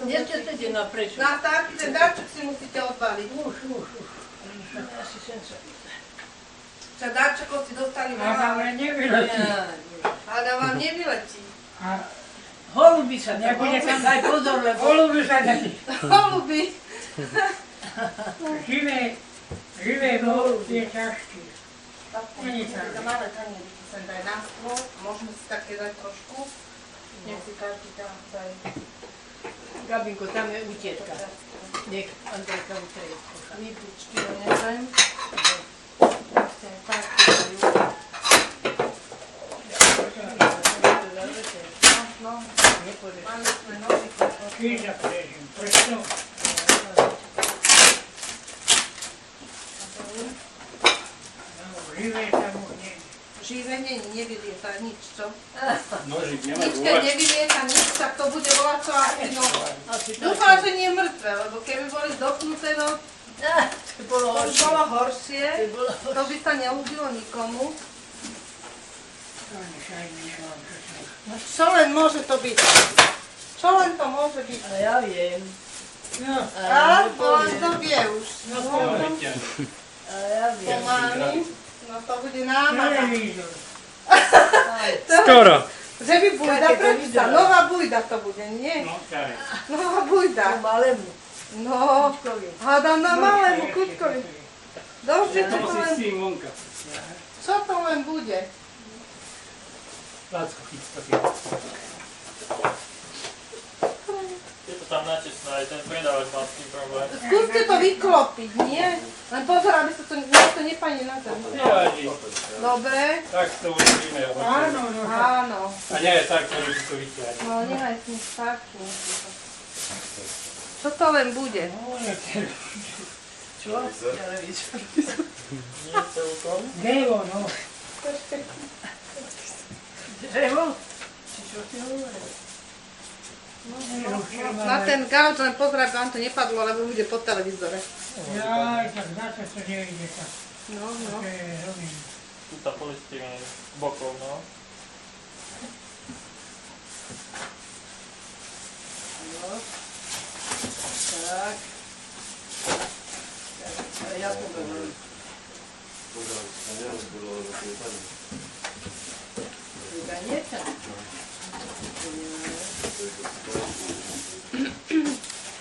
Nie chcete na prečo? Na tak, ten dáček si musíte odbaliť. Už. Asi sem sa. Čo dáčekov si dostali Adam veľa. nevyletí. Ale vám nevyletí. A Holuby sa tam. nebude tam Daj pozor, lebo... holuby sa taký. Holuby. Živé golub je ťažký. Není tam. Malé tanieriky sem daj na stôl. Môžeme si také dať trošku. Nech si každý tam daj. Gabinko, tam je utietka. Nech Andrejka utreje. Výpličky donesem. Tak, dajú. No, máme sme nohy. Kríža prežím. Prečo? Živé tam už nie. Živé nevylieta nič, čo? Nožík nemá Nič, keď nevylieta nič, tak to bude volať čo asi, no. Dúfam, že nie mŕtve, lebo keby boli zdoknuté, no, To bolo to už bolo horšie. horšie. To by sa neúdilo nikomu. To nešajme nemám čo. No čo len môže to byť? Čo len to môže byť? A ja viem. No, A, to len to vie už. no poďme. A ja viem. Pomámi. No to bude námada. Televízor. Skoro. Že by bujda Také to prečíta. vyzerá. Nová bujda to bude, nie? No, tak. Nová bujda. Malému. No, Kučkovi. hádam na malému kučkovi. Dobre, čo To to si len, s tým vonka. čo to len bude? Lácko, chyť to. Je to tam natesné, aj ten predávač mal s tým problém. Skúste to vyklopiť, nie? Len pozor, aby sa to nepadne na zem. Nevadí. Dobre? Tak to urobíme. Áno, no. Áno. A nie, tak to musí to vyťať. No, nehaj s ním taký. Čo to len bude? Čo? Televízor. Nie celkom. Drevo, no. Drevo? Či čo ty hovoríš? Na ten gauč len pozrieť, aby vám to nepadlo, lebo bude po televízore. Jaj, tak zase to nejde tak. No, no. To je rovný. Tu tá polystyrén bokov, no. Tak. Ja povedal. Vyganiete?